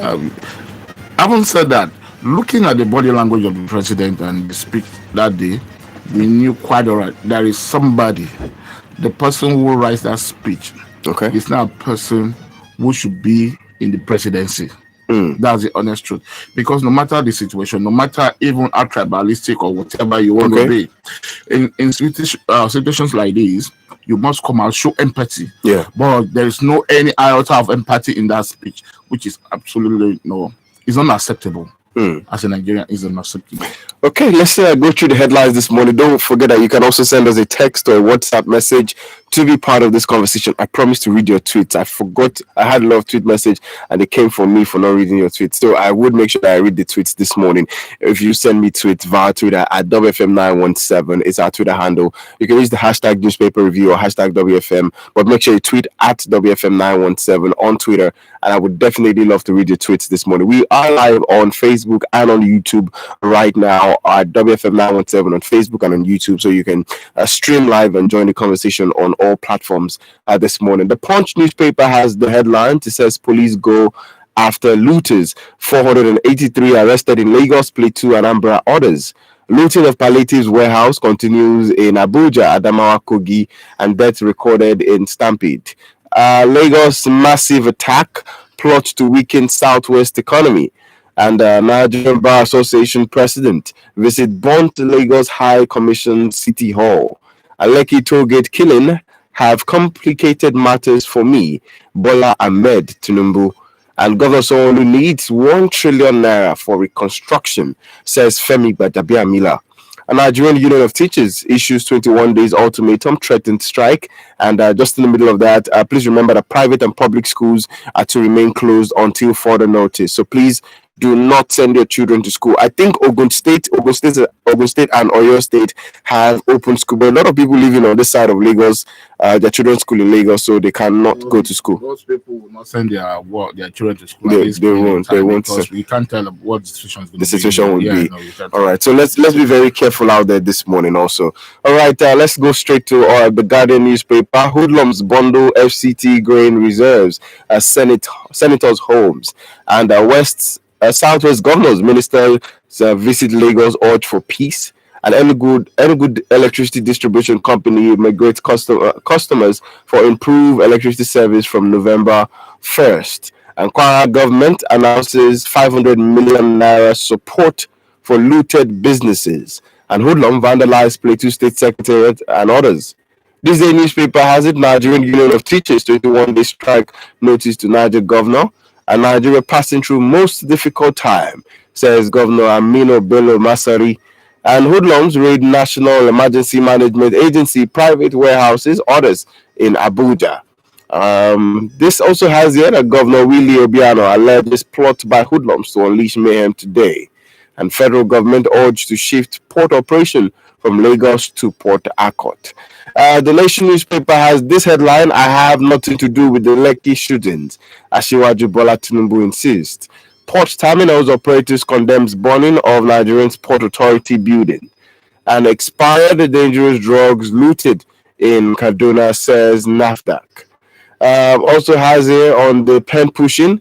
Um, Having said that, looking at the body language of the president and the speech that day, we knew quite all right there is somebody. The person who writes that speech Okay. is not a person who should be in the presidency. That's the honest truth. Because no matter the situation, no matter even how tribalistic or whatever you want to Okay. be, in situations like this, you must come out, show empathy. Yeah. But there is no any iota of empathy in that speech, which is absolutely no, it's unacceptable. As a Nigerian, is unacceptable. Okay, let's go through the headlines this morning. Don't forget that you can also send us a text or a WhatsApp message to be part of this conversation. I promise to read your tweets. I forgot, I had a lot of tweet message and it came from me for not reading your tweets. So I would make sure that I read the tweets this morning. If you send me tweets via Twitter at WFM917, it's our Twitter handle. You can use the hashtag newspaper review or hashtag WFM, but make sure you tweet at WFM917 on Twitter. And I would definitely love to read your tweets this morning. We are live on Facebook and on YouTube right now at WFM917 on Facebook and on YouTube. So you can stream live and join the conversation on all platforms this morning. The Punch newspaper has the headline. It says police go after looters. 483 arrested in Lagos, Plateau, Anambra. Others. Looting of palliatives warehouse continues in Abuja, Adamawa, Kogi, and deaths recorded in Stampede. Lagos massive attack plot to weaken Southwest economy. And Nigerian Bar Association president visit Bont Lagos High Commission City Hall. Lekki Tollgate killing have complicated matters for me. Bola Ahmed Tinubu. And Governor Sanwo-Olu needs 1 trillion naira for reconstruction, says Femi Gbadabiamila. A Nigerian Union of Teachers issues 21 days ultimatum, threatened strike. And just in the middle of that, please remember that private and public schools are to remain closed until further notice. So please do not send your children to school. I think Ogun State and Oyo State have open school, but a lot of people living on this side of Lagos, their children's school in Lagos, so they cannot go to school. Most people will not send their children to school. They won't. Because we can't tell what the situation is going to be. The situation will be. No, all right, so let's be very careful out there this morning also. All right, let's go straight to the Guardian newspaper. Hoodlums bundle FCT grain reserves, senators' homes, and Southwest governors, ministers visit Lagos, urge for peace. And Enugu Electricity Distribution Company migrates customers for improved electricity service from November 1st. And Kwara government announces 500 million naira support for looted businesses. And hoodlum vandalized Plateau State Secretariat and others. This day newspaper has it. Nigerian Union of Teachers 21-day strike notice to Niger governor. And Nigeria passing through most difficult time, says Governor Aminu Bello Masari. And hoodlums raid National Emergency Management Agency, private warehouses, others in Abuja. This also has here that Governor Willie Obiano alleges plot by hoodlums to unleash mayhem today. And federal government urged to shift port operation from Lagos to Port Harcourt. The Nation newspaper has this headline: I have nothing to do with the Lekki shootings. Asiwaju Bola Tinubu insists. Port terminals operators condemns burning of Nigerian's Port Authority building. And expired dangerous drugs looted in Kaduna, says NAFDAC. Also has here on the pen pushing.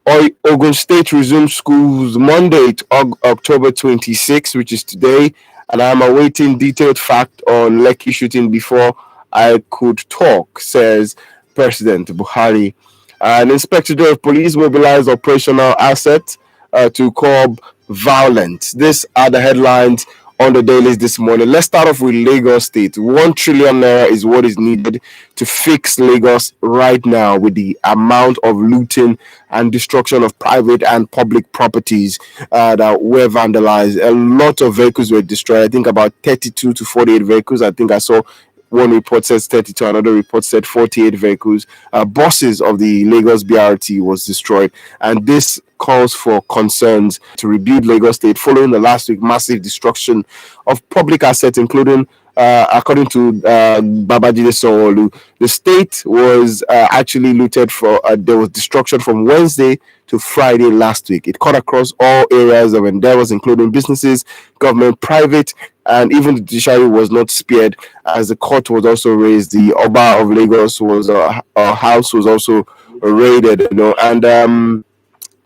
Ogun State resumes schools Monday, October 26, which is today. And I'm awaiting detailed fact on Lekki shooting before I could talk, says President Buhari. An Inspector General of Police mobilized operational assets to curb violence. These are the headlines on the dailies this morning. Let's start off with Lagos State. 1 trillion naira is what is needed to fix Lagos right now with the amount of looting and destruction of private and public properties that were vandalized. A lot of vehicles were destroyed. I think about 32 to 48 vehicles. I think I saw one report says 32, another report said 48 vehicles. Buses of the Lagos BRT was destroyed. And this calls for concerns to rebuild Lagos State following the last week massive destruction of public assets, including, according to Babajide Sanwo-Olu, the state was actually looted for, there was destruction from Wednesday to Friday last week. It cut across all areas of endeavors, including businesses, government, private, and even the judiciary was not spared, as the court was also raised. The Oba of Lagos was, house was also raided, and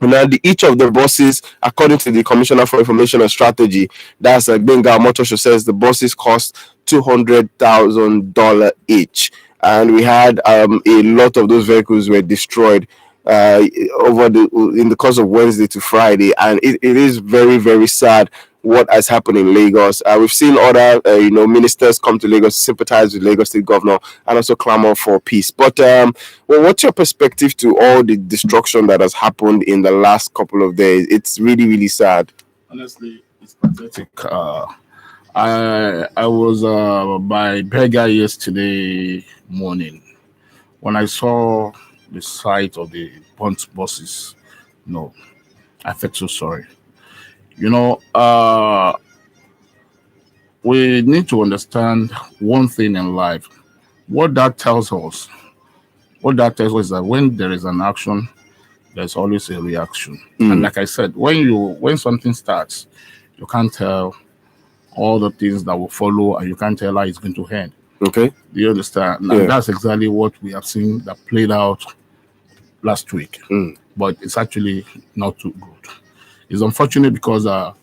Now, each of the buses, according to the Commissioner for Information and Strategy, that's Benga Motosho, says the buses cost $200,000 each, and we had a lot of those vehicles were destroyed in the course of Wednesday to Friday, and it is very, very sad what has happened in Lagos. We've seen other ministers come to Lagos, sympathize with Lagos State Governor, and also clamor for peace. But well, what's your perspective to all the destruction that has happened in the last couple of days? It's really, really sad. Honestly, it's pathetic. I was by Berger yesterday morning when I saw the sight of the burnt buses. No, I felt so sorry. We need to understand one thing in life. What that tells us is that when there is an action, there's always a reaction. And like I said, when something starts, you can't tell all the things that will follow, and you can't tell how it's going to end. Okay. Do you understand? Yeah. And that's exactly what we have seen that played out last week. But it's actually not too good. It's unfortunate because all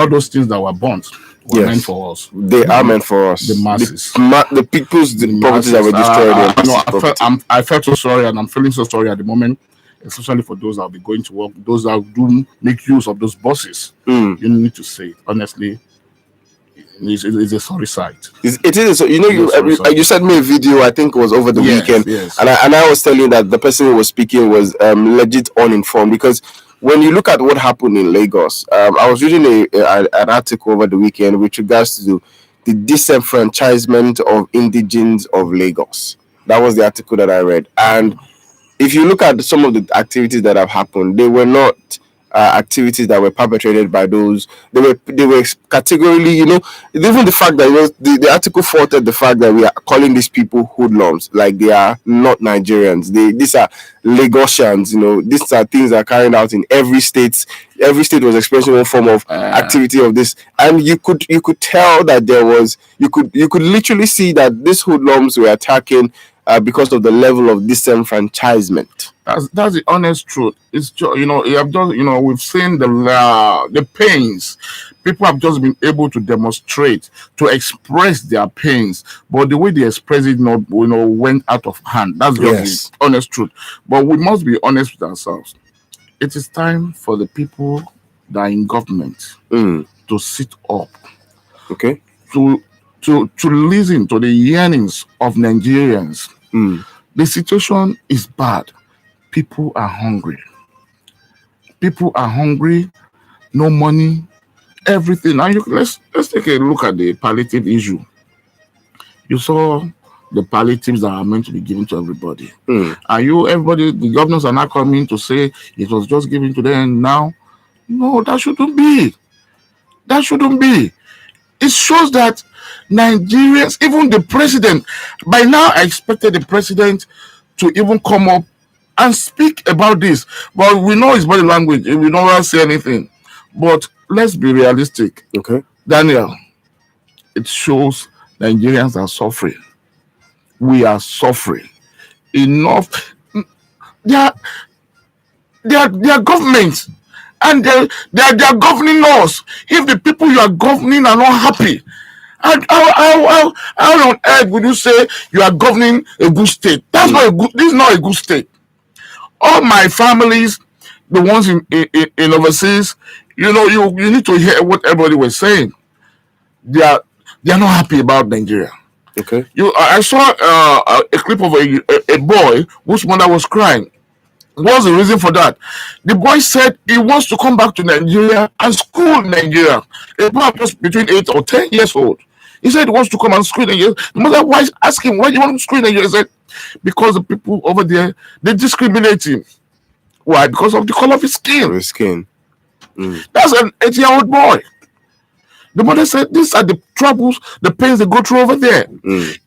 those things that were burnt were meant for us. They are meant for us. The masses. The people's properties that were destroyed. I felt so sorry, and I'm feeling so sorry at the moment, especially for those that will be going to work, those that do make use of those buses. You need to say it. Honestly, it's a sorry sight. It is. So, you sent me a video, I think it was over the weekend. Yes. And I was telling you that the person who was speaking was legit uninformed, because when you look at what happened in Lagos, I was reading an article over the weekend with regards to the disenfranchisement of indigenes of Lagos. That was the article that I read. And if you look at some of the activities that have happened, they were not activities that were perpetrated by those. They were categorically, even the fact that the article faulted the fact that we are calling these people hoodlums, like they are not Nigerians. These are Lagosians. These are things that are carried out in every state. Every state was experiencing one form of activity of this, and you could tell that you could literally see that these hoodlums were attacking because of the level of disenfranchisement. That's the honest truth. It's just, we've seen the pains. People have just been able to demonstrate, to express their pains, but the way they express it, went out of hand. That's just the honest truth. But we must be honest with ourselves. It is time for the people that are in government to sit up. Okay. To listen to the yearnings of Nigerians. The situation is bad. People are hungry. No money, everything. Now let's take a look at the palliative issue. You saw the palliatives that are meant to be given to everybody. Everybody, the governors are not coming to say it was just given to them now. No, that shouldn't be. It shows that Nigerians, even the president, by now I expected the president to even come up and speak about this. But we know his body language. We don't want to say anything. But let's be realistic. Okay. Daniel, it shows Nigerians are suffering. We are suffering. Enough. They are governments. And they are governing us. If the people you are governing are not happy, how on earth would you say you are governing a good state? This is not a good state. All my families, the ones in overseas, you need to hear what everybody was saying. They are not happy about Nigeria. Okay. I saw a clip of a boy whose mother was crying. What's the reason for that? The boy said he wants to come back to Nigeria and school in Nigeria. A boy just between 8 or 10 years old. He said he wants to come and school in Nigeria. The mother was asking, why do you want to school in Nigeria? He said, because the people over there, they discriminate him. Why? Because of the color of his skin. That's an 8-year-old boy. The mother said, these are the troubles, the pains they go through over there.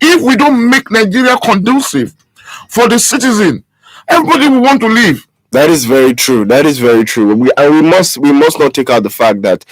If we don't make Nigeria conducive for the citizen, everybody will want to leave. That is very true. That is very true. We must not take out the fact that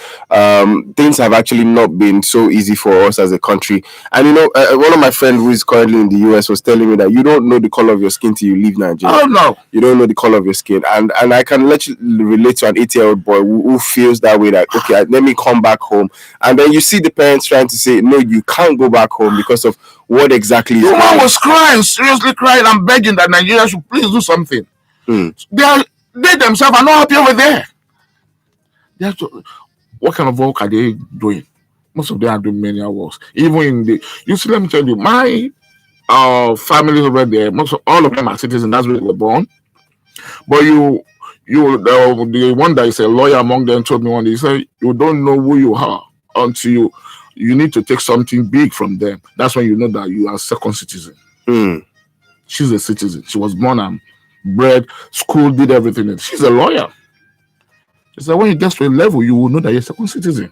things have actually not been so easy for us as a country. And one of my friends who is currently in the US was telling me that you don't know the color of your skin till you leave Nigeria. Oh no. You don't know the color of your skin, and I can let you relate to an 8-year-old boy who feels that way. That okay, let me come back home, and then you see the parents trying to say no, you can't go back home because of what exactly is The going woman on. was crying, seriously crying and begging that Nigeria should please do something. They themselves are not happy over there. They have to, what kind of work are they doing? Most of them are doing manual works. Even in the, you see, let me tell you, my family over there, all of them are citizens. That's where they were born. But the one that is a lawyer among them told me one day, he said, you don't know who you are until you need to take something big from them. That's when you know that you are a second citizen. She's a citizen. She was born and bred, school, did everything. She's a lawyer. She said, when you get to a level, you will know that you're a second citizen.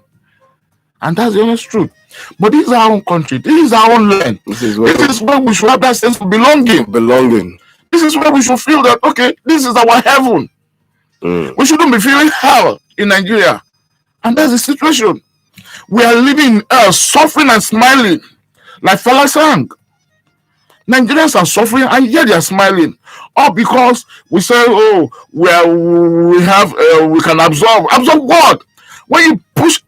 And that's the honest truth. But this is our own country. This is our own land. This is where we should have that sense of belonging. This is where we should feel that, okay, this is our heaven. We shouldn't be feeling hell in Nigeria. And that's the situation. We are living suffering and smiling. Like Fela sang. Nigerians are suffering and yet they are smiling. All because we say, oh, we can absorb what? When you push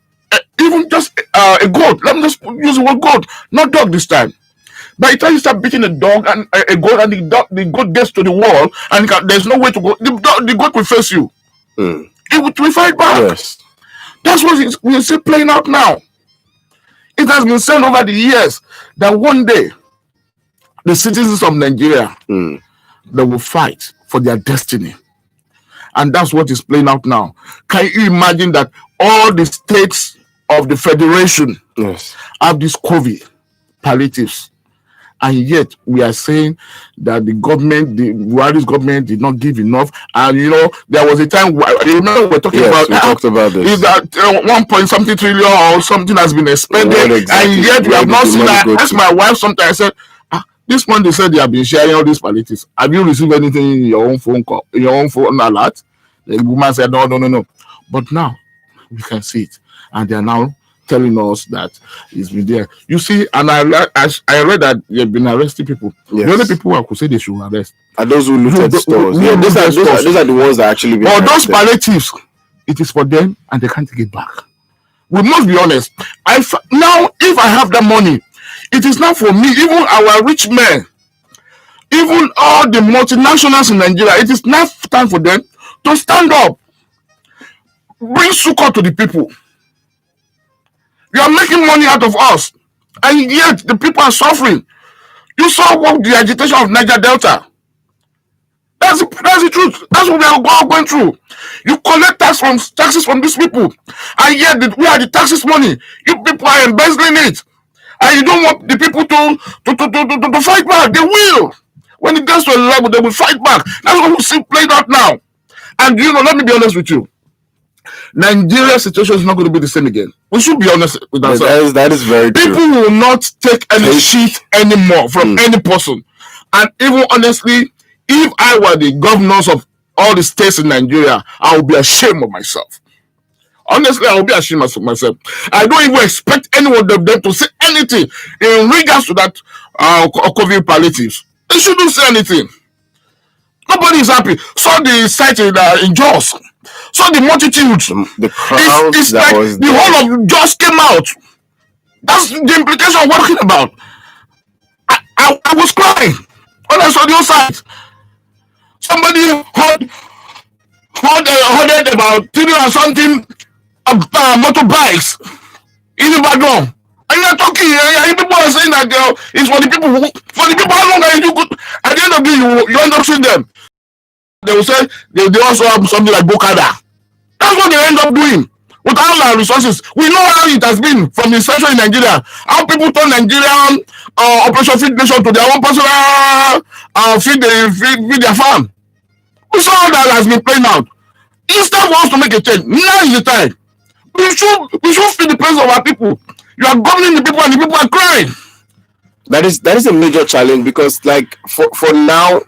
even just a goat, let me just use the word goat, not dog this time. By the time you start beating a dog and a goat, and the goat gets to the wall, and there's no way to go, the goat will face you. It will fight back. Yes. That's what we see playing out now. It has been said over the years that one day the citizens of Nigeria they will fight for their destiny. And that's what is playing out now. Can you imagine that all the states of the federation have this COVID palliatives? And yet we are saying that the Buhari's government did not give enough. And there was a time, you remember we were talking about we talked about this. Is that 1 point something trillion or something has been expended, exactly, and yet we have not seen that. That's my wife sometimes. I said, this one they said they have been sharing all these palliatives. Have you received anything in your own phone call, in your own phone alert? The woman said, no. But now we can see it, and they are now telling us that it's been there. You see, and I read that they've been arresting people. Yes. The only people who could say they should arrest are those who loot at stores. Those are the ones that actually been arrested. Those palliatives, it is for them, and they can't take it back. We must be honest. Now, if I have that money, it is not for me. Even our rich men, even all the multinationals in Nigeria, it is not time for them to stand up, bring succor to the people. You are making money out of us, and yet the people are suffering. You saw what the agitation of Niger Delta. That's the truth. That's what we are all going through. You collect taxes from these people, and yet we are the taxes money. You people are embezzling it, and you don't want the people to fight back. They will. When it gets to a level, they will fight back. That's what we see played out now. And let me be honest with you. Nigeria's situation is not going to be the same again. We should be honest with ourselves. That is very true. People will not take any shit anymore from any person. And even honestly, if I were the governors of all the states in Nigeria, I would be ashamed of myself. Honestly, I will be ashamed of myself. I don't even expect anyone of them to say anything in regards to that COVID palliatives. They shouldn't say anything. Nobody is happy. So the site in Jos. So the multitudes, the crowd, it's like the whole of Jos came out. That's the implication of what I'm talking about. I was crying when I saw the outside. Somebody heard about 3 or something motorbikes in Ibadan. And you're talking, people are saying that it's for the people. How long are you good? At the end of the day, you end up seeing them. They will say they also have something like Bokada. That's what they end up doing with all our resources. We know how it has been from the inception in Nigeria. How people turn Nigerian Operation Feed Nation to their own personal feed their farm. We saw how that has been playing out. Instead for us to make a change, now is the time. We should feel the presence of our people. You are governing the people and the people are crying. That is a major challenge because, like, for now,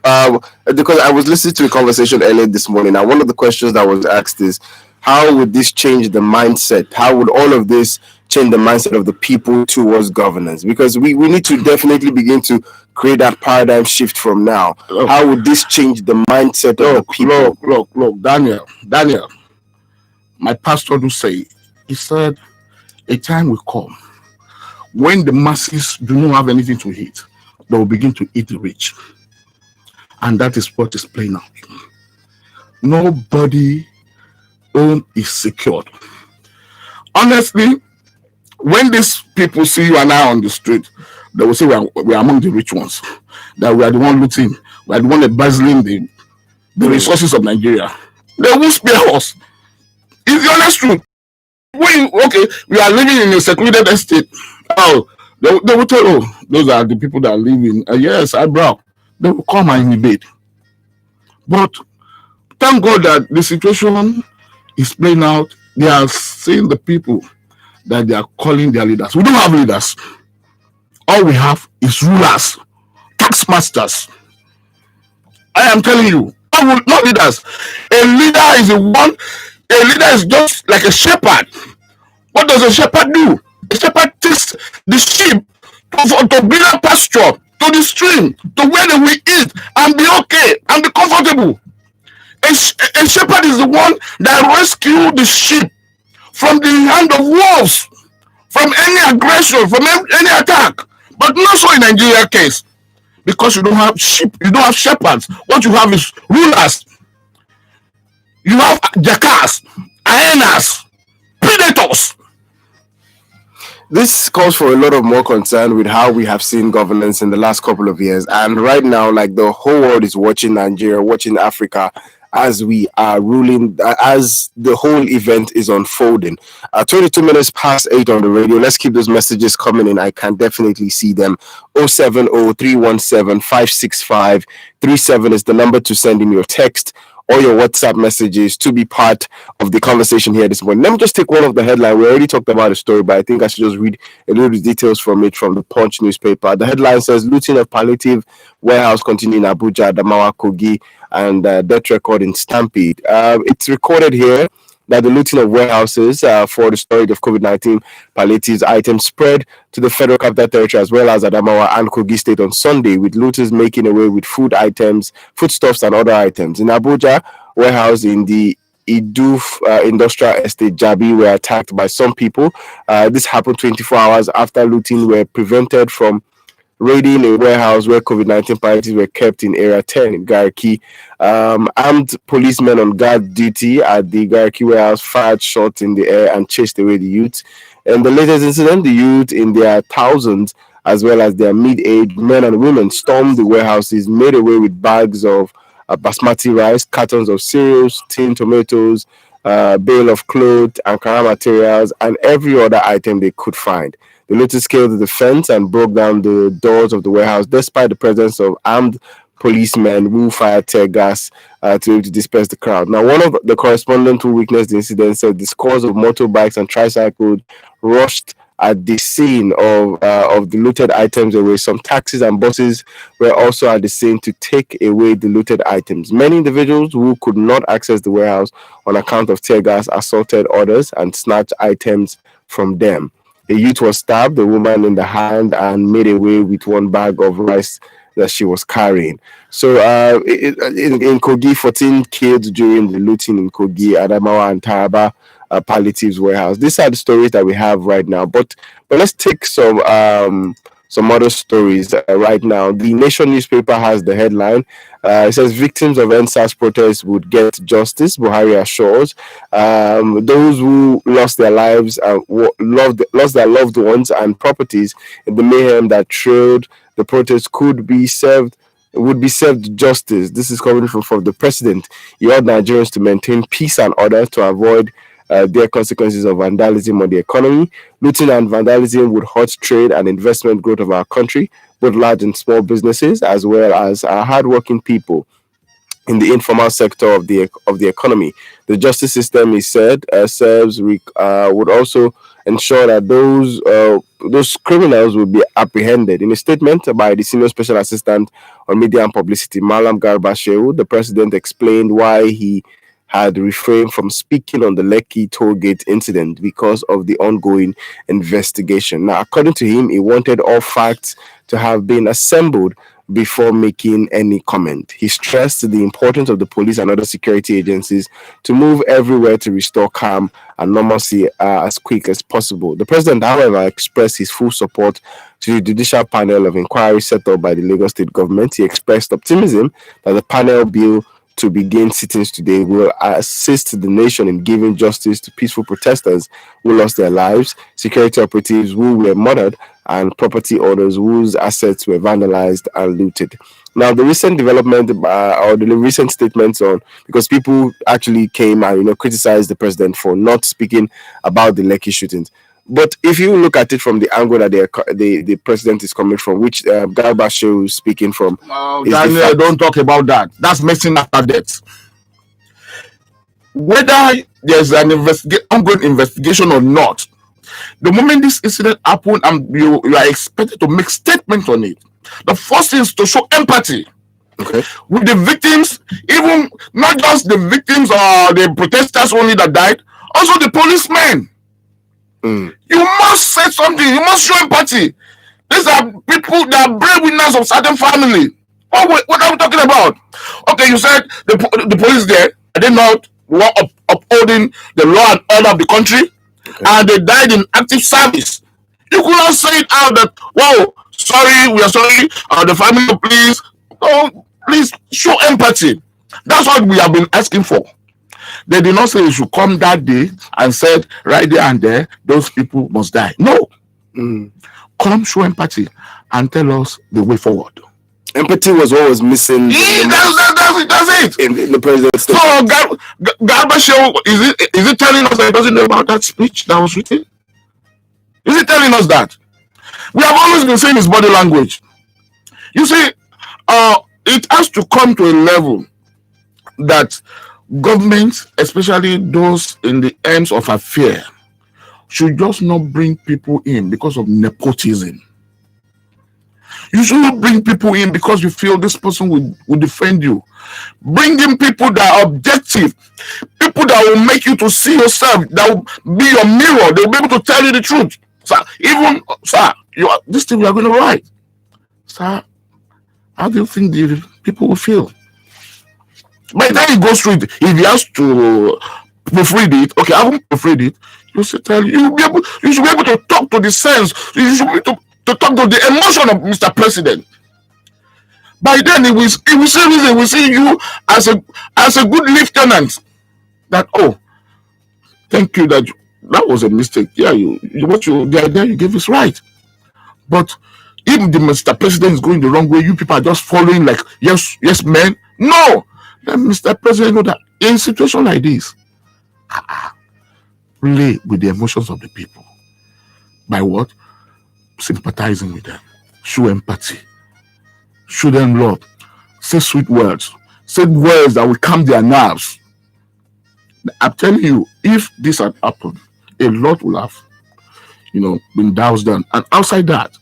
because I was listening to a conversation earlier this morning, and one of the questions that was asked is, how would this change the mindset? How would all of this change the mindset of the people towards governance? Because we need to definitely begin to create that paradigm shift from now. Look, How would this change the mindset of the look, people? Daniel. My pastor do say, he said, a time will come when the masses do not have anything to eat, they will begin to eat the rich. And that is what is playing out. Nobody own is secured. Honestly, when these people see you and I on the street, they will say we are among the rich ones, that we are the one looting, we are the one embezzling the Mm. resources of Nigeria. They will spare us. It's the honest truth. Okay, we are living in a secluded estate. Oh, they will tell, oh, those are the people that live in, yes, eyebrow. They will come and invade. But thank God that the situation is playing out. They are seeing the people that they are calling their leaders. We don't have leaders. All we have is rulers, taskmasters. I am telling you, not leaders. A leader is the one. A leader is just like a shepherd. What does a shepherd do? A shepherd takes the sheep to greener pasture, to the stream, to where they will eat and be okay and be comfortable. A shepherd is the one that rescue the sheep from the hand of wolves, from any aggression, from any attack. But not so in Nigeria case, because you don't have sheep, you don't have shepherds. What you have is rulers. You have jackals, hyenas, predators. This calls for a lot of more concern with how we have seen governance in the last couple of years. And right now, like, the whole world is watching Nigeria, watching Africa as we are ruling, as the whole event is unfolding. 22 minutes past 8 on the radio. Let's keep those messages coming in. I can definitely see them. 070-317-565-37 is the number to send in your text or your WhatsApp messages to be part of the conversation here this morning. Let me just take one of the headlines. We already talked about the story, but I think I should just read a little details from it from the Punch newspaper. The headline says, looting of palliative warehouse continue in Abuja, Adamawa, Kogi, and death record in Stampede. It's recorded here that the looting of warehouses for the storage of COVID-19 palliatives items spread to the Federal Capital Territory as well as Adamawa and Kogi State on Sunday, with looters making away with food items, foodstuffs, and other items. In Abuja, warehouse in the Iduf Industrial Estate, Jabi, were attacked by some people. This happened 24 hours after looting were prevented from raiding a warehouse where COVID-19 palliatives were kept in Area 10 in Garki. Armed policemen on guard duty at the Garki warehouse fired shots in the air and chased away the youth. In the latest incident, the youth in their thousands, as well as their mid-aged men and women, stormed the warehouses, made away with bags of basmati rice, cartons of cereals, tin tomatoes, bale of clothes, Ankara materials, and every other item they could find. The looters scaled the fence and broke down the doors of the warehouse, despite the presence of armed policemen who fired tear gas to disperse the crowd. Now, one of the correspondents who witnessed the incident said the scores of motorbikes and tricycles rushed at the scene of the looted items away. Some taxis and buses were also at the scene to take away the looted items. Many individuals who could not access the warehouse on account of tear gas assaulted others and snatched items from them. A youth was stabbed, a woman in the hand, and made away with one bag of rice that she was carrying. So in Kogi, 14 killed during the looting in Kogi, Adamawa, and Taraba palliatives warehouse. These are the stories that we have right now. But let's take some other stories right now. The Nation newspaper has the headline. It says victims of NSAS protests would get justice, Buhari assures. Those who lost their lives, lost their loved ones and properties in the mayhem that trailed the protests would be served justice. This is coming from the president. He urged Nigerians to maintain peace and order to avoid their consequences of vandalism on the economy. Looting and vandalism would hurt trade and investment growth of our country, both large and small businesses, as well as our hardworking people in the informal sector of the economy. The justice system, he said, would also ensure that those criminals will be apprehended. In a statement by the Senior Special Assistant on Media and Publicity, Malam Garba Shehu, the president explained why he had refrained from speaking on the Lekki tollgate incident because of the ongoing investigation. Now, according to him, he wanted all facts to have been assembled before making any comment. He stressed the importance of the police and other security agencies to move everywhere to restore calm and normalcy as quick as possible. The president, however, expressed his full support to the judicial panel of inquiry set up by the Lagos state government. He expressed optimism that the panel bill to begin sittings today will assist the nation in giving justice to peaceful protesters who lost their lives, security operatives who were murdered, and property owners whose assets were vandalized and looted. Now, the recent development or the recent statements on, because people actually came and criticized the president for not speaking about the Lekki shootings. But if you look at it from the angle that the president is coming from, which Garba Shehu is speaking from, Daniel, don't talk about that. That's messing after death. Whether there's an ongoing investigation or not, the moment this incident happened and you are expected to make statements on it, the first thing is to show empathy. Okay. With the victims, even not just the victims or the protesters only that died, also the policemen. You must say something. You must show empathy. These are people that are breadwinners of certain family. What are we talking about? Okay, you said the police there, are they not upholding the law and order of the country? Okay. And they died in active service. You could not say it out that, wow, sorry, we are sorry, the family, please. Oh, please show empathy. That's what we have been asking for. They did not say you should come that day and said right there and there, those people must die. No. Come show empathy and tell us the way forward. Empathy was what was missing. That's it. In the president's statement. So Garba Shehu, is it telling us that he doesn't know about that speech that was written? Is it telling us that? We have always been saying his body language. You see, it has to come to a level that governments, especially those in the ends of affair, should just not bring people in because of nepotism. You should not bring people in because you feel this person will defend you. Bring in people that are objective, people that will make you to see yourself, that will be your mirror. They will be able to tell you the truth. Sir, this thing we are going to write. Sir, how do you think the people will feel? By the time he goes through it, if he has to proofread it, okay, I haven't proofread it, you should tell you should be able to talk to the sense, you should be able to talk to the emotion of Mr. President. By then he will see you as a good lieutenant. That thank you, that was a mistake. Yeah, the idea you gave is right. But if the Mr. President is going the wrong way, you people are just following like yes, men. No. Then Mr. President know that in a situation like this, play with the emotions of the people. By what? Sympathizing with them. Show empathy. Show them love. Say sweet words. Say words that will calm their nerves. I'm telling you, if this had happened, a lot will have, been doused down. And outside that,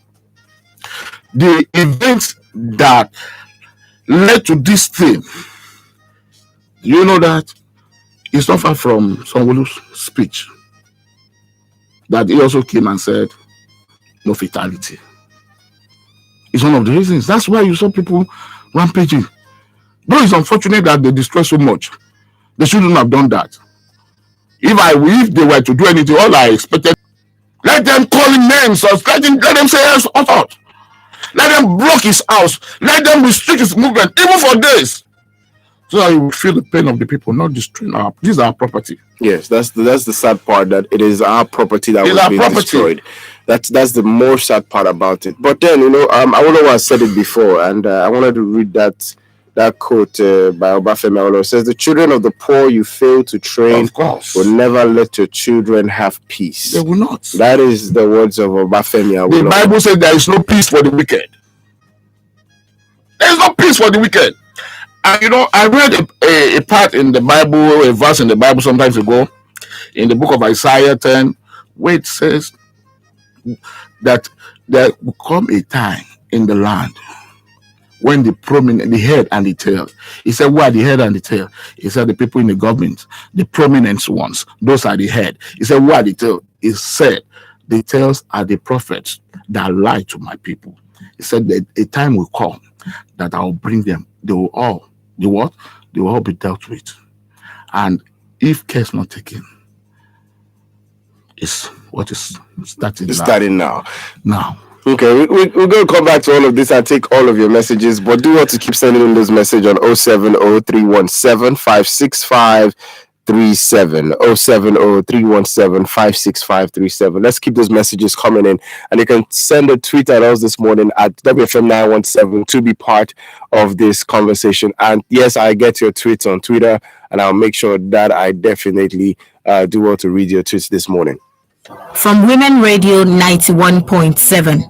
the events that led to this thing, you know that it's not far from Sanwo-Olu's speech that he also came and said, no fatality. It's one of the reasons. That's why you saw people rampaging. Though it's unfortunate that they destroy so much, they shouldn't have done that. If they were to do anything, all I expected, let them call him names, or let them say yes, author. Let them block his house. Let them restrict his movement, even for days. So that you will feel the pain of the people, not destroying this is our property. Yes, that's the sad part, that it is our property that was being destroyed. That's the more sad part about it. But then, Awolowo said it before, and I wanted to read that quote by Obafemi Awolowo. It says, "The children of the poor you fail to train will never let your children have peace." They will not. That is the words of Obafemi Awolowo. The Bible says there is no peace for the wicked. There is no peace for the wicked. And I read a part in the Bible, a verse in the Bible sometimes ago, in the book of Isaiah 10, where it says that there will come a time in the land when the head and the tail. He said, "Who are the head and the tail?" He said, "The people in the government, the prominent ones. Those are the head." He said, "Who are the tail?" He said, "The tails are the prophets that lie to my people." He said that a time will come that I will bring them. They will all, the what? They will all be dealt with. And if care is not taken, it's what is starting It's now. starting now. Now. Okay, we're going to come back to all of this and take all of your messages, but do want to keep sending in those messages on 070-317-56537. 070-317-56537. Let's keep those messages coming in, and you can send a tweet at us this morning at WFM917 to be part of this conversation. And yes, I get your tweets on Twitter, and I'll make sure that I definitely do want to read your tweets this morning. From Women Radio 91.7,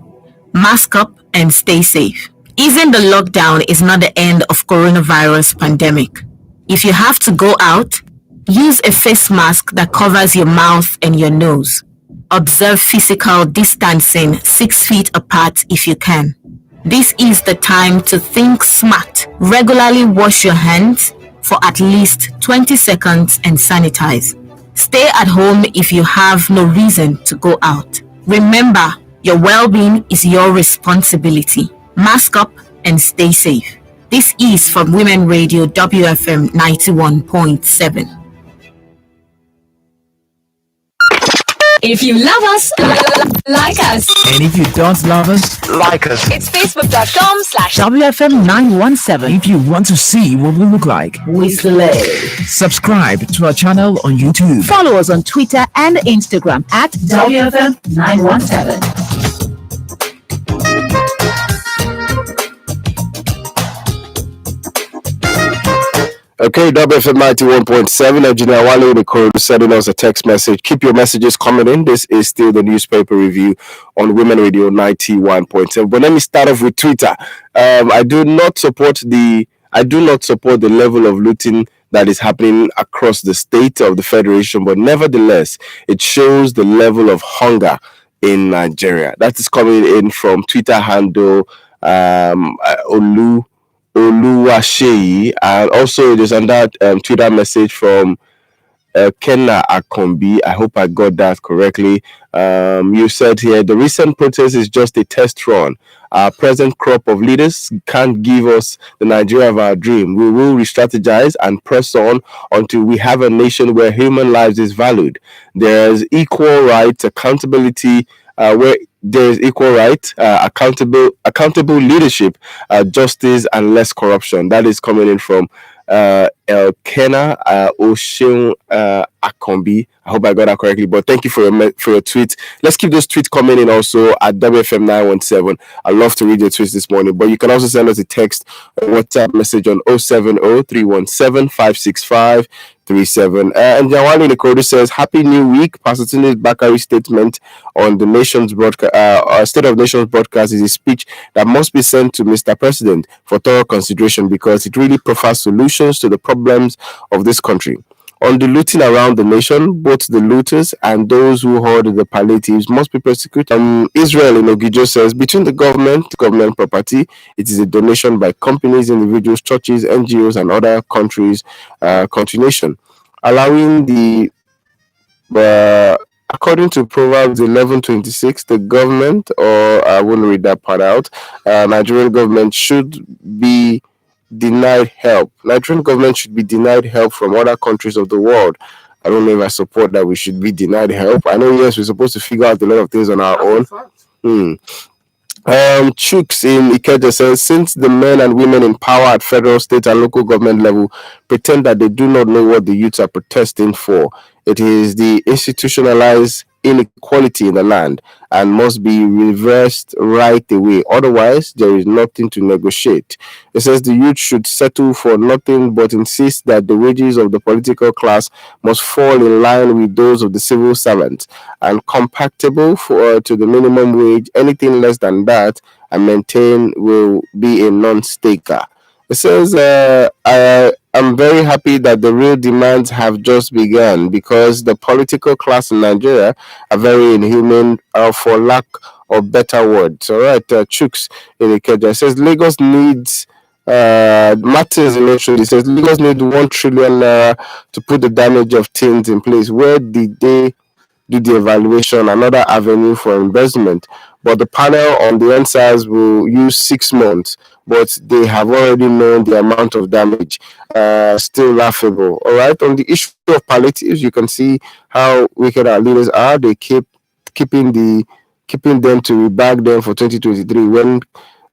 mask up and stay safe. Easing the lockdown is not the end of coronavirus pandemic. If you have to go out, use a face mask that covers your mouth and your nose. Observe physical distancing 6 feet apart if you can. This is the time to think smart. Regularly wash your hands for at least 20 seconds and sanitize. Stay at home if you have no reason to go out. Remember, your well-being is your responsibility. Mask up and stay safe. This is from Women Radio WFM 91.7. If you love us, like us. And if you don't love us, like us. It's facebook.com/WFM917. If you want to see what we look like, We slay. subscribe to our channel on YouTube. Follow us on Twitter and Instagram at WFM917. Okay, WFM 91.7. Engineer Wale Nicole sending us a text message. Keep your messages coming in. This is still the newspaper review on Women Radio 91.7. But let me start off with Twitter. I do not support the level of looting that is happening across the state of the Federation, but nevertheless, it shows the level of hunger in Nigeria. That is coming in from Twitter handle Oluwaseyi, and also there's another Twitter message from Kenna Akombi. I hope I got that correctly. You said here, the recent protest is just a test run. Our present crop of leaders can't give us the Nigeria of our dream. We will re-strategize and press on until we have a nation where human lives is valued. There's equal rights, accountability, where there is equal right, accountable leadership, justice, and less corruption. That is coming in from Elkena Oshin Akombi. I hope I got that correctly, but thank you for your tweet. Let's keep those tweets coming in also at WFM917. I'd love to read your tweets this morning, but you can also send us a text or WhatsApp message on 070-317-56537. And Jawali Nikodu says, Happy New Week. Pastor Tunde's Bakari statement on the nation's broadcast, State of Nations broadcast is a speech that must be sent to Mr. President for thorough consideration because it really provides solutions to the problems of this country. On the looting around the nation, both the looters and those who hoard the palliatives must be prosecuted. Israel in Ogijo says, between the government property, it is a donation by companies, individuals, churches, NGOs, and other countries' continuation, allowing the according to Proverbs 11:26, the government, or I won't read that part out, Nigerian government should be denied help. Nigerian government should be denied help from other countries of the world. I don't know if I support that we should be denied help. I know, yes, we're supposed to figure out a lot of things on our own. Chooks in Ikeja says, since the men and women in power at federal, state, and local government level pretend that they do not know what the youths are protesting for, it is the institutionalized inequality in the land and must be reversed right away. Otherwise, there is nothing to negotiate. It says the youth should settle for nothing but insist that the wages of the political class must fall in line with those of the civil servants and compatible to the minimum wage. Anything less than that, I maintain, will be a non-staker. It says, I'm very happy that the real demands have just begun because the political class in Nigeria are very inhuman, for lack of better words. All right, Chooks in Ikeja says Lagos needs. Martins in Oshodi says Lagos need 1 trillion naira to put the damage of things in place. Where did they do the evaluation? Another avenue for investment. But the panel on the NSAS will use 6 months, but they have already known the amount of damage. Still laughable. All right. On the issue of palliatives, you can see how wicked our leaders are. They keeping them to rebag them for 2023 when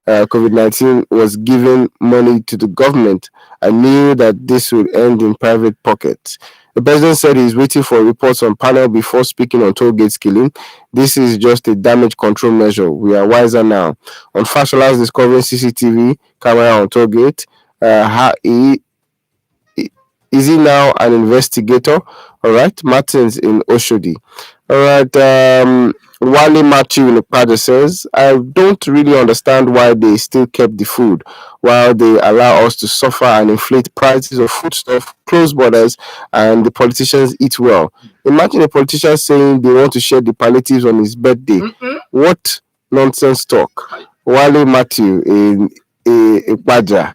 COVID-19 was giving money to the government. I knew that this would end in private pockets. The president said he's waiting for reports on panel before speaking on toll gate killing. This is just a damage control measure. We are wiser now. On Fashola's discovering CCTV camera on toll gate, is he now an investigator? All right, Martins in Oshodi. All right, Wale Matthew in Okada says, I don't really understand why they still kept the food while they allow us to suffer and inflate prices of foodstuff, close borders, and the politicians eat well. Imagine a politician saying they want to share the palliatives on his birthday. What nonsense talk. Wale Matthew in Okada.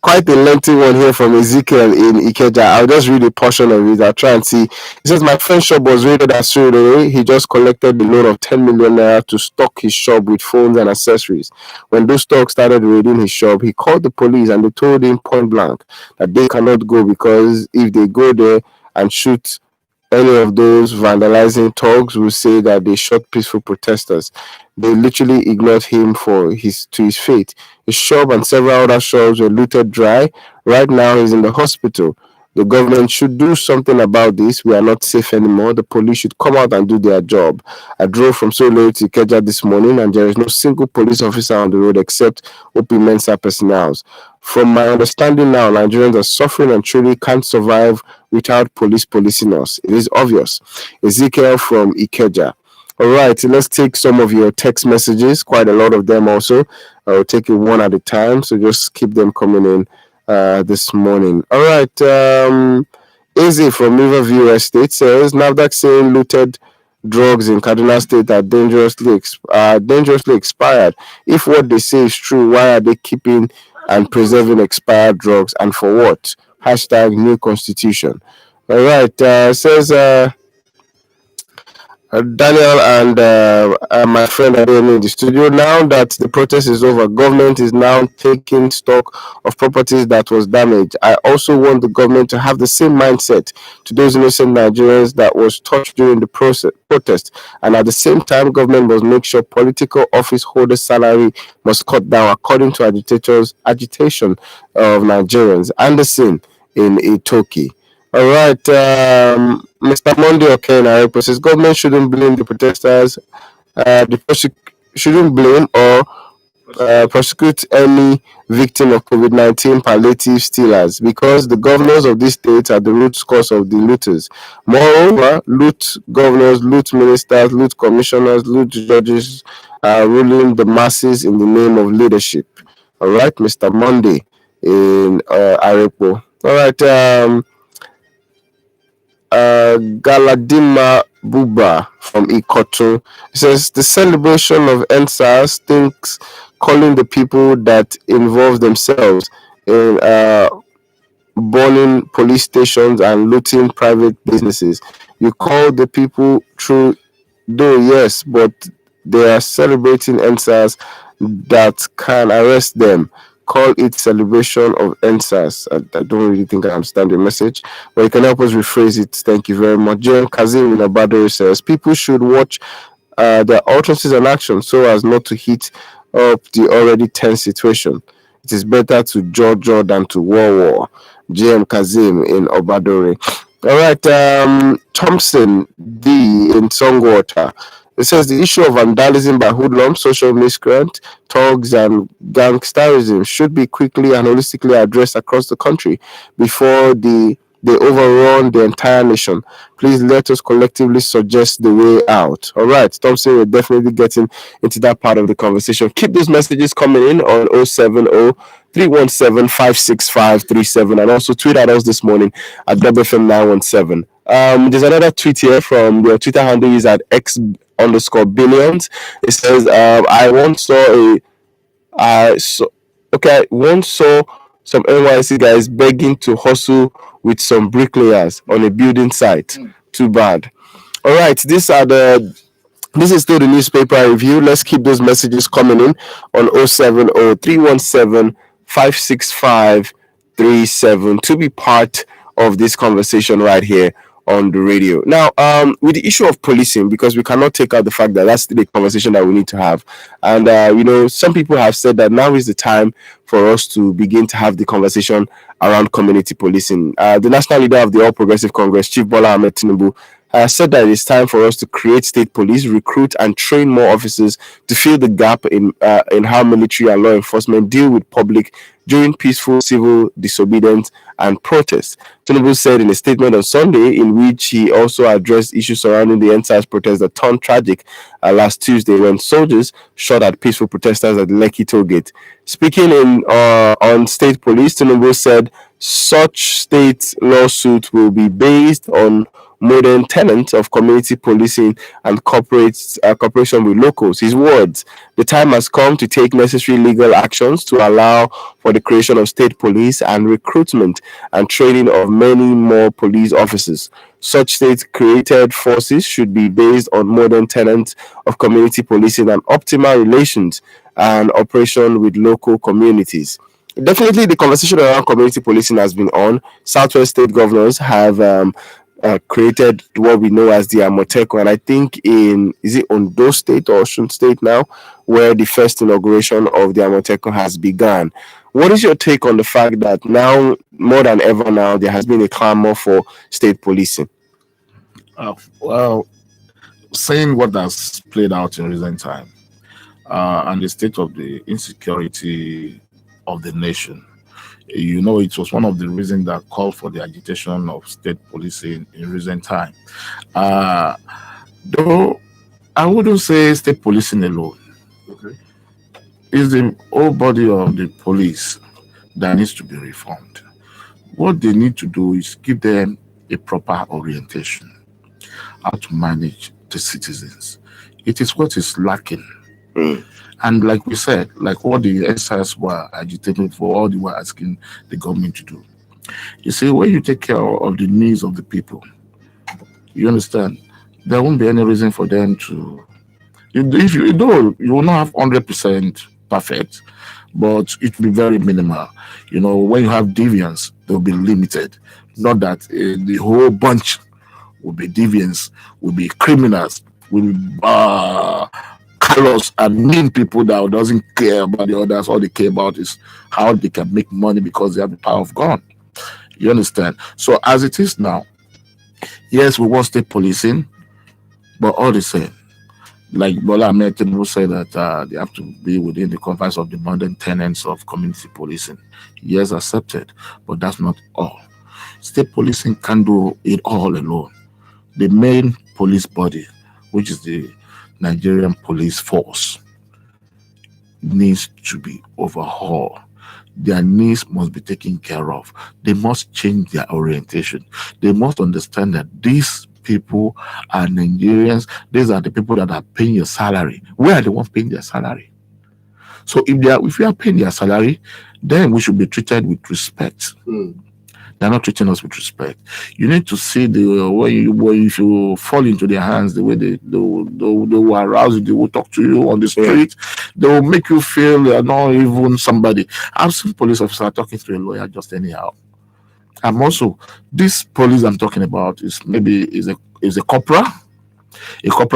Quite a lengthy one here from Ezekiel in Ikeja. I'll just read a portion of it. I'll try and see. He says, my friend's shop was raided at Surrey. He just collected the loan of 10 million naira to stock his shop with phones and accessories. When those stocks started raiding his shop, he called the police and they told him point blank that they cannot go because if they go there and shoot any of those vandalizing thugs, will say that they shot peaceful protesters. They literally ignored him to his fate. His shop and several other shops were looted dry. Right now, he's in the hospital. The government should do something about this. We are not safe anymore. The police should come out and do their job. I drove from Solo to Ikeja this morning, and there is no single police officer on the road except OP Mensa personnel. From my understanding now, Nigerians are suffering and truly can't survive without police policing us. It is obvious. Ezekiel from Ikeja. All right, let's take some of your text messages, quite a lot of them also. I'll take it one at a time, so just keep them coming in this morning. All right, Izzy from Riverview Estate says, NAFDAC saying looted drugs in Kaduna State are dangerously expired. If what they say is true, why are they keeping and preserving expired drugs, and for what? Hashtag new constitution. All right, says Daniel and my friend are in the studio. Now that the protest is over, government is now taking stock of properties that was damaged. I also want the government to have the same mindset to those innocent Nigerians that was touched during the protest. And at the same time, government must make sure political office holders' salary must cut down according to agitation of Nigerians. Anderson in Itoki. All right, Mr. Monday Okena says government shouldn't blame the protesters. Shouldn't blame or prosecute any victim of COVID-19 palliative stealers because the governors of these states are the root cause of the looters. Moreover, loot governors, loot ministers, loot commissioners, loot judges are ruling the masses in the name of leadership. All right, Mr. Monday in Arepo. All right, Galadima Buba from Ikoto says the celebration of NSAS thinks calling the people that involve themselves in burning police stations and looting private businesses. You call the people through, though yes, but they are celebrating NSAS that can arrest them. Call it celebration of NSAS. I don't really think I understand the message, but you can help us rephrase it. Thank you very much. Jem Kazim in Abadori says people should watch their utterances and actions so as not to heat up the already tense situation. It is better to jaw than to war. Jem Kazim in Obadori. All right, Thompson D in Songwater. It says the issue of vandalism by hoodlums, social miscreant, thugs, and gangsterism should be quickly and holistically addressed across the country before the They overrun the entire nation. Please let us collectively suggest the way out. All right, Thompson, we're definitely getting into that part of the conversation. Keep those messages coming in on 070 317 56537 and also tweet at us this morning at WFM917. There's another tweet here from your Twitter handle is at X_billions. It says, I once saw a once saw some NYC guys begging to hustle with some bricklayers on a building site. Too bad. All right, this is still the newspaper review. Let's keep those messages coming in on 070 317 56537 to be part of this conversation right here on the radio. Now, with the issue of policing, because we cannot take out the fact that that's the conversation that we need to have. And, some people have said that now is the time for us to begin to have the conversation around community policing. The national leader of the All Progressive Congress, Chief Bola Ahmed Tinubu, said that it's time for us to create state police, recruit and train more officers to fill the gap in how military and law enforcement deal with public during peaceful civil disobedience and protests. Tinubu said in a statement on Sunday, in which he also addressed issues surrounding the NSAS protests that turned tragic last Tuesday when soldiers shot at peaceful protesters at Lekki Tollgate. Speaking on state police, Tinubu said such state lawsuit will be based on modern tenets of community policing and cooperation with locals. His words, the time has come to take necessary legal actions to allow for the creation of state police and recruitment and training of many more police officers. Such state-created forces should be based on modern tenets of community policing and optimal relations and operation with local communities. Definitely, the conversation around community policing has been on. Southwest state governors have created what we know as the Amoteco, and I think is it Ondo State or Osun State now, where the first inauguration of the Amoteco has begun. What is your take on the fact that now, more than ever now, there has been a clamor for state policing? Well, saying what has played out in recent time and the state of the insecurity of the nation, it was one of the reasons that called for the agitation of state policing in recent time. Though I wouldn't say state policing alone. Okay. It's the whole body of the police that needs to be reformed. What they need to do is give them a proper orientation, how to manage the citizens. It is what is lacking. And like we said, like what the SRS were agitating for, all they were asking the government to do. You see, when you take care of the needs of the people, you understand, there won't be any reason for them to. If you will not have 100% perfect, but it will be very minimal. When you have deviance, they will be limited. Not that the whole bunch will be deviants, will be criminals, will be callous and mean people that doesn't care about the others. All they care about is how they can make money because they have the power of God. You understand? So as it is now, yes, we want state policing, but all the same, like Bola Ahmed Tinubu said that they have to be within the confines of the modern tenets of community policing. Yes, accepted, but that's not all. State policing can't do it all alone. The main police body, which is the Nigerian police force, needs to be overhauled. Their needs must be taken care of. They must change their orientation. They must understand that these people are Nigerians. These are the people that are paying your salary. We are the ones paying their salary. So if we are paying their salary, then we should be treated with respect. They're not treating us with respect. You need to see the way if you fall into their hands, the way they will arouse you, they will talk to you on the street, they will make you feel you're not even somebody. I've seen police officer talking to a lawyer just anyhow. And also, this police I'm talking about is a corporal,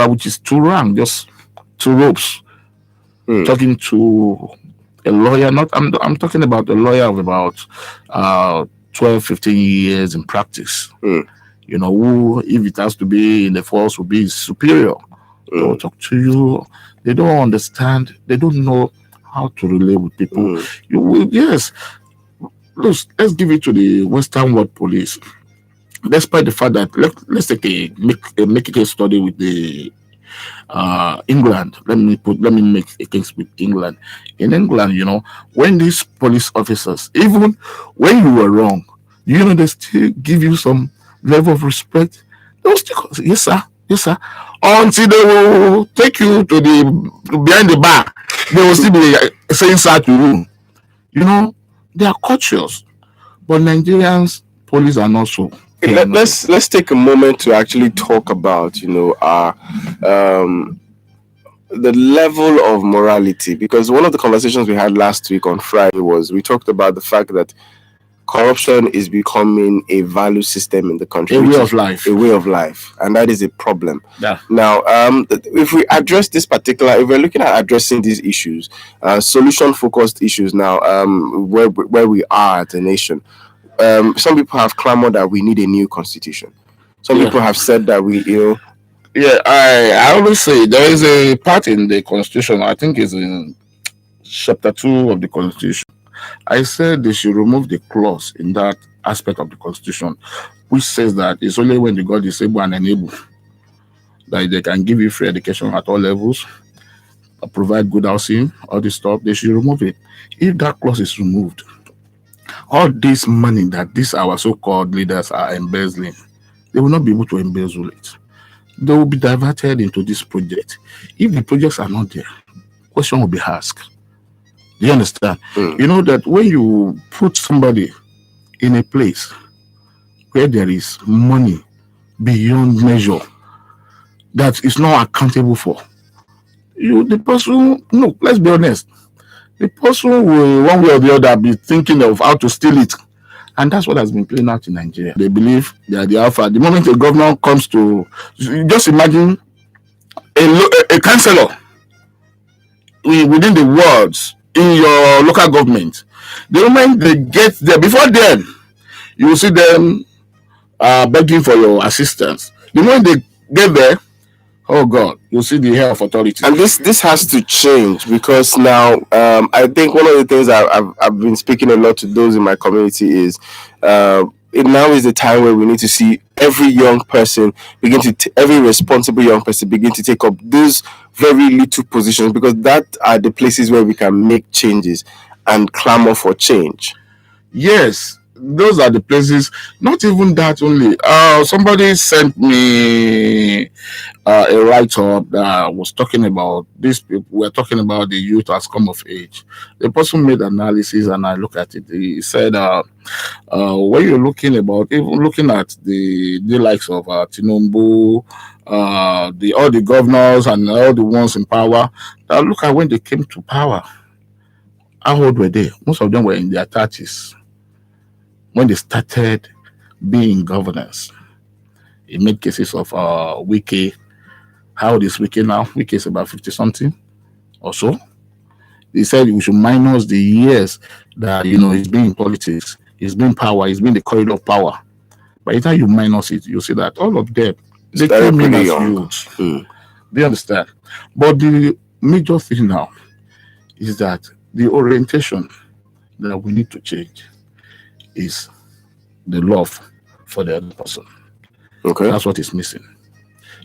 which is two rank, just two ropes, talking to a lawyer. I'm talking about a lawyer of about 12, 15 years in practice. Who, if it has to be in the force, will be superior. They'll talk to you. They don't understand. They don't know how to relate with people. Yes. Let's give it to the Western World Police. despite the fact that let's take make a case study with the England. Let me make a case with England. In England, when these police officers, even when you were wrong, they still give you some level of respect. They will still yes sir, yes sir, until they will take you to the behind the bar. They will still be saying sir to you. They are cautious, but Nigerians police are not so. They are not so. Let's take a moment to actually talk about our the level of morality, because one of the conversations we had last week on Friday was we talked about the fact that corruption is becoming a value system in the country, A which way is of life. a way of life, and that is a problem. Yeah. Now, if we address this particular, if we're looking at addressing these issues, solution-focused issues now, where we are as a nation, some people have clamored that we need a new constitution. Some Yeah. people have said that Yeah, I always say there is a part in the constitution. I think it's in chapter 2 of the constitution. I said they should remove the clause in that aspect of the constitution, which says that it's only when the God is able and enable that they can give you free education at all levels, provide good housing, all this stuff. They should remove it. If that clause is removed, all this money that these our so-called leaders are embezzling, they will not be able to embezzle it. They will be diverted into this project. If the projects are not there, question will be asked. Do you understand? You know that when you put somebody in a place where there is money beyond measure that is not accountable for, the person, no, let's be honest, the person will one way or the other be thinking of how to steal it. And that's what has been playing out in Nigeria. They believe they are the alpha. The moment a governor comes to, just imagine a councillor within the wards in your local government. The moment they get there, before then, you will see them begging for your assistance. The moment they get there, oh God, you'll see the hair of authority. and this has to change, because now I think one of the things I've been speaking a lot to those in my community is it now is the time where we need to see every young person every responsible young person begin to take up those very little positions, because that are the places where we can make changes and clamor for change. Yes, those are the places. Not even that only. Somebody sent me a write-up that was talking about these people. We're talking about the youth has come of age. The person made analysis, and I look at it. He said, when you're looking about, even looking at the likes of Tinubu, all the governors and all the ones in power, look at when they came to power. How old were they? Most of them were in their 30s when they started being governors. He made cases of Wike. How old is Wike now? Wike is about 50 something or so. He said we should minus the years that he's been in politics, he's been power, he's been the corridor of power. By the time you minus it, you see that all of them they Started came in pretty as young. youths. They understand. But the major thing now is that the orientation that we need to change is the love for the other person. Okay. That's what is missing.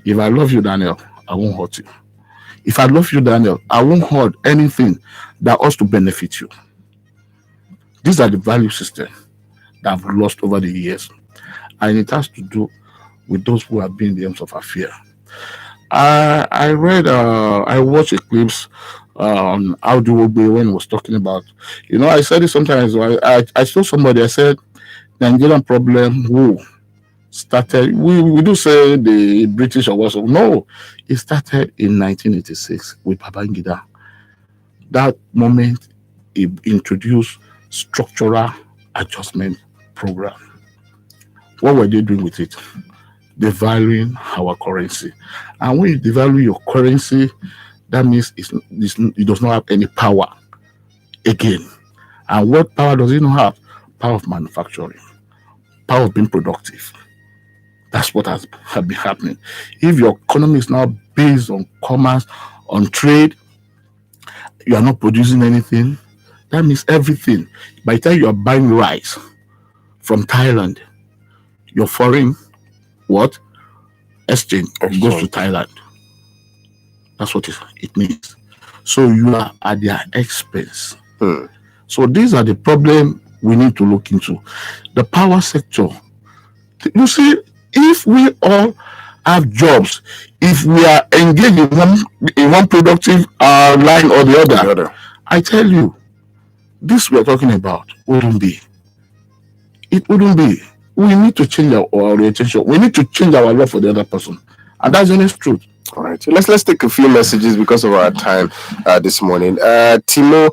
If I love you, Daniel, I won't hurt you. If I love you, Daniel, I won't hurt anything that ought to benefit you. These are the value system that I've lost over the years. And it has to do with those who have been in the arms of affair. I watched a clips on Audio when he was talking about, I said it sometimes. I saw somebody, I said, Nigerian problem, who started, we do say the British or what, no, it started in 1986 with Babangida. That moment, he introduced structural adjustment program. What were they doing with it? Devaluing our currency. And when you devalue your currency, that means it does not have any power again. And what power does it not have? Power of manufacturing, power of being productive. That's what has been happening. If your economy is now based on commerce, on trade, you are not producing anything. That means everything. By the time you are buying rice from Thailand, your foreign what exchange goes to Thailand. That's what it means. So you are at their expense. So these are the problems we need to look into. The power sector. You see, if we all have jobs, if we are engaged in one productive line or the other, I tell you, this we are talking about wouldn't be. It wouldn't be. We need to change our orientation. We need to change our love for the other person, and that's the honest truth. All right, so let's take a few messages because of our time this morning. Timothy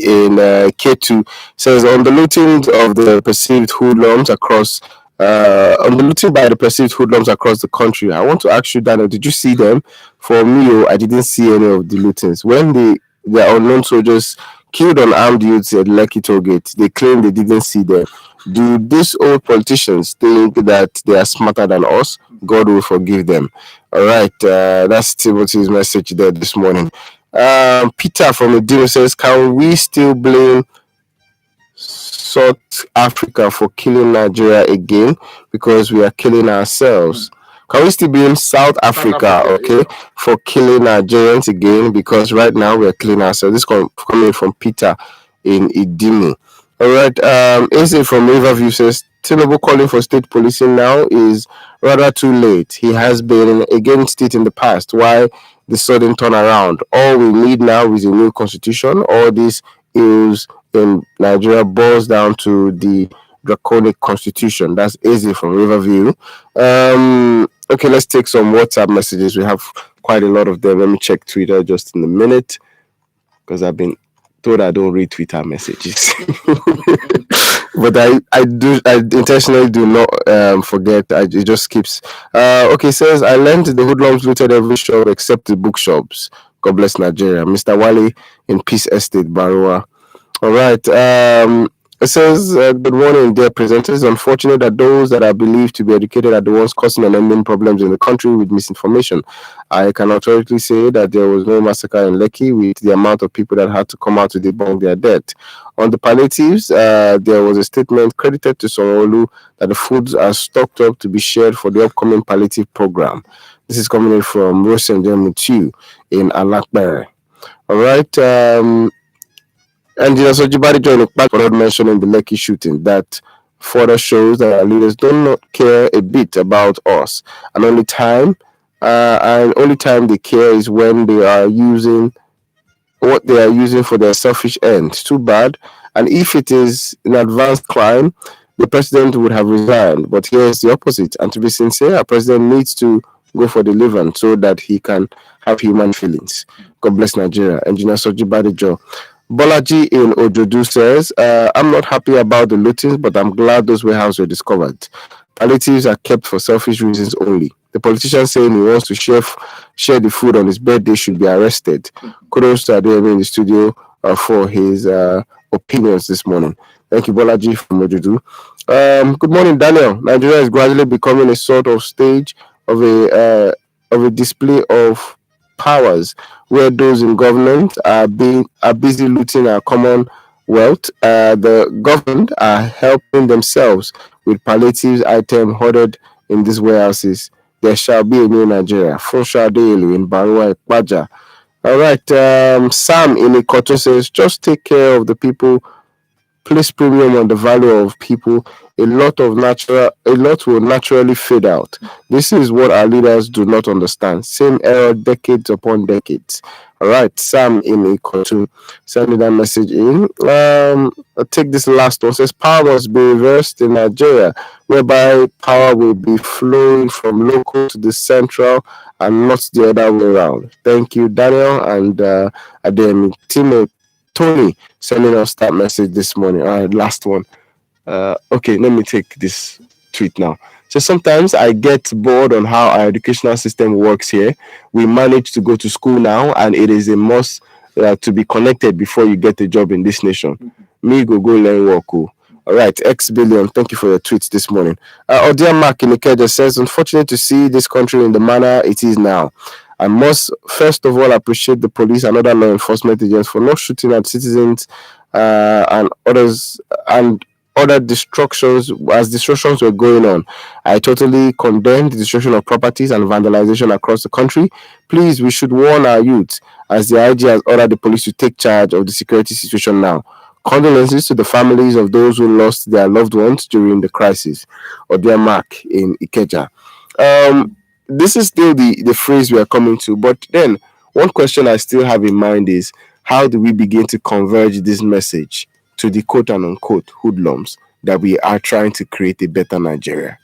in K2 says on the looting of the perceived hoodlums across on the looting by the perceived hoodlums across the country. I want to ask you, Daniel, did you see them? For me, I didn't see any of the lootings. When the unknown soldiers killed unarmed youths at Lekki Toll Gate, they claim they didn't see them. Do these old politicians think that they are smarter than us? God will forgive them. All right, that's Timothy's message there this morning. Peter from Edimo says, can we still blame South Africa for killing Nigeria again because we are killing ourselves? Can we still blame South Africa, okay, for killing Nigerians again because right now we are killing ourselves? This coming from Peter in Idimo. All right, Eze from Riverview says, Tinubu calling for state policing now is rather too late. He has been against it in the past. Why the sudden turnaround? All we need now is a new constitution. All these ills in Nigeria boils down to the draconic constitution. That's Eze from Riverview. Okay, let's take some WhatsApp messages. We have quite a lot of them. Let me check Twitter just in a minute because I've been told I don't read Twitter messages. But I intentionally do not forget. It just skips. Okay, says I learned the hoodlums looted every shop except the bookshops. God bless Nigeria. Mr. Wale in Peace Estate, Barua. All right. It says, good morning, dear presenters. It's unfortunate that those that are believed to be educated are the ones causing and ending problems in the country with misinformation. I can authoritatively say that there was no massacre in Lekki with the amount of people that had to come out to debunk their death. On the palliatives, there was a statement credited to Sanwo-Olu that the foods are stocked up to be shared for the upcoming palliative program. This is coming in from Rosenjan Mutu in Alakbere. All right. And Sojibari joined back for mentioning the Lekki shooting. That further shows that our leaders do not care a bit about us. And only time they care is when they are using what they are using for their selfish ends. Too bad. And if it is an advanced crime, the president would have resigned. But here is the opposite. And to be sincere, our president needs to go for deliverance so that he can have human feelings. God bless Nigeria. Engineer Sojibari Joe. Bolaji in Ojodu says, I'm not happy about the lootings, but I'm glad those warehouses were discovered. Palliatives are kept for selfish reasons only. The politician saying he wants to share the food on his birthday should be arrested. Kudos to Adeyemi in the studio for his opinions this morning. Thank you, Bolaji from Ojodu. Good morning, Daniel. Nigeria is gradually becoming a sort of stage of a display of powers where those in government are busy looting our common wealth. The government are helping themselves with palliative items hoarded in these warehouses. There shall be a new Nigeria. Fonsha Adeyelu in Barua Ekpaja. All right. Sam in Ikoto says, just take care of the people. Place premium on the value of people. A lot will naturally fade out. This is what our leaders do not understand. Same error decades upon decades. All right, Sam in Ikotu, sending that message in. I'll take this last one. It says power must be reversed in Nigeria, whereby power will be flowing from local to the central and not the other way around. Thank you, Daniel and Adeyemi. Tony sending us that message this morning. All right, last one. Okay, let me take this tweet now. So sometimes I get bored on how our educational system works here. We manage to go to school now, and it is a must to be connected before you get a job in this nation. Me go learn work. All right, X Billion, thank you for your tweets this morning. Odia Mark in Ikeja says, unfortunate to see this country in the manner it is now. I must first of all appreciate the police and other law enforcement agents for not shooting at citizens and other destructions as destructions were going on. I totally condemn the destruction of properties and vandalization across the country. Please, we should warn our youth as the IG has ordered the police to take charge of the security situation now. Condolences to the families of those who lost their loved ones during the crisis. Odia Mark in Ikeja. This is still the phrase we are coming to, but then one question I still have in mind is how do we begin to converge this message to the quote and unquote hoodlums that we are trying to create a better Nigeria?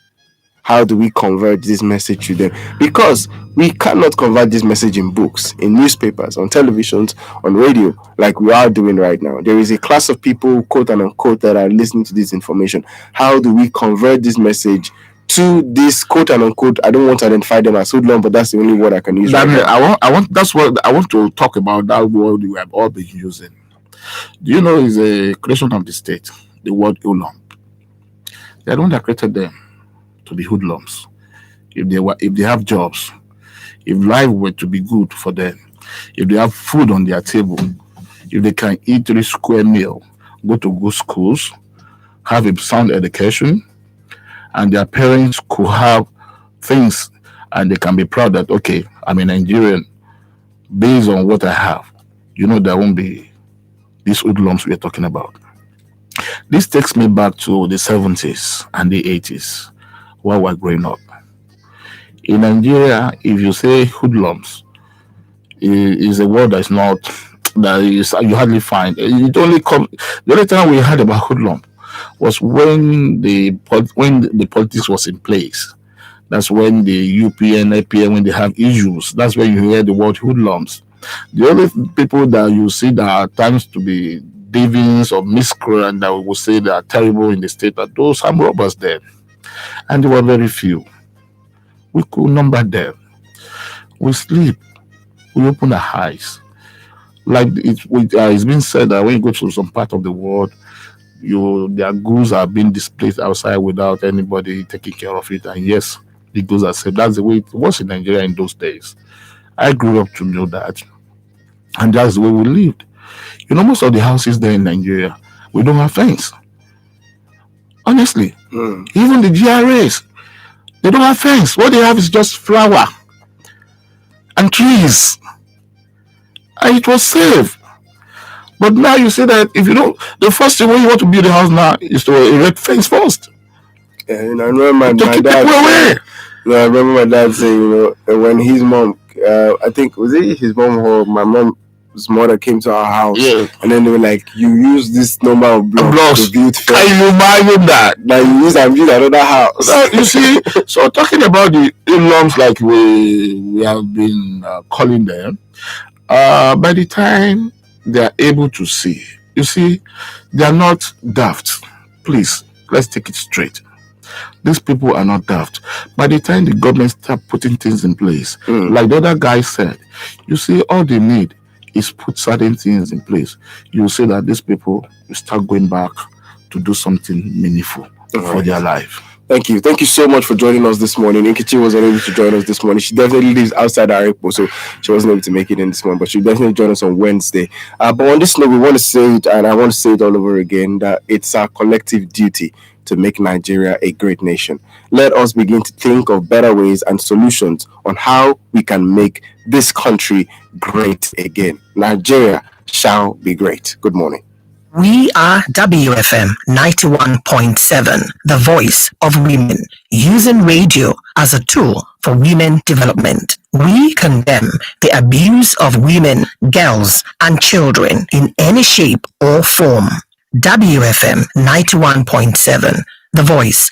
How do we convert this message to them? Because we cannot convert this message in books, in newspapers, on televisions, on radio, like we are doing right now. There is a class of people, quote and unquote, that are listening to this information. How do we convert this message to this quote and unquote? I don't want to identify them as hoodlum, but that's the only word I can use. Right now. That's what I want to talk about. That word we have all been using. Do you know it's a creation of the state? The word hoodlum. They are the one that created them to be hoodlums. If they have jobs, if life were to be good for them, if they have food on their table, if they can eat 3 square meal, go to good schools, have a sound education, and their parents could have things and they can be proud that, okay, I'm a Nigerian based on what I have. You know, there won't be these hoodlums we're talking about. This takes me back to the 70s and the 80s while we're growing up. In Nigeria, if you say hoodlums, is a word that's not, that is, you hardly find. It only come, the only time we heard about hoodlum was when the politics was in place. That's when the UPN, APN, when they have issues, that's when you hear the word hoodlums. The only people that you see that are times to be devils or miscreants that we will say they are terrible in the state are those armed robbers there. And there were very few. We could number them. We sleep. We open our eyes. Like it's been said that when you go to some part of the world, their goods are being displayed outside without anybody taking care of it. And yes, the goods are safe. That's the way it was in Nigeria in those days. I grew up to know that. And that's the way we lived. You know, most of the houses there in Nigeria, we don't have fence. Honestly. Even the GRAs, they don't have fence. What they have is just flower and trees. And it was safe. But now you say that if you don't, the first thing when you want to build a house now is to erect fence first. Yeah, you know, I remember my dad. I remember my dad saying, when his mom, I think was it his mom or my mom's mother came to our house, and then they were like, "You use this number of blocks to build fence." Can you imagine that? Now you use and build another house. You see, so talking about the in-laws like we have been calling them, by the time they are able to see, you see, they are not daft. Please, let's take it straight. These people are not daft. By the time the government start putting things in place, like the other guy said, you see, all they need is put certain things in place. You see that these people will start going back to do something meaningful for their life. Thank you. Thank you so much for joining us this morning. Nkechi was unable to join us this morning. She definitely lives outside Arepo, so she wasn't able to make it in this morning, but she'll definitely join us on Wednesday. But on this note, we want to say it, and I want to say it all over again, that it's our collective duty to make Nigeria a great nation. Let us begin to think of better ways and solutions on how we can make this country great again. Nigeria shall be great. Good morning. We are WFM 91.7, the voice of women, using radio as a tool for women development. We condemn the abuse of women, girls, and children in any shape or form. WFM 91.7, the voice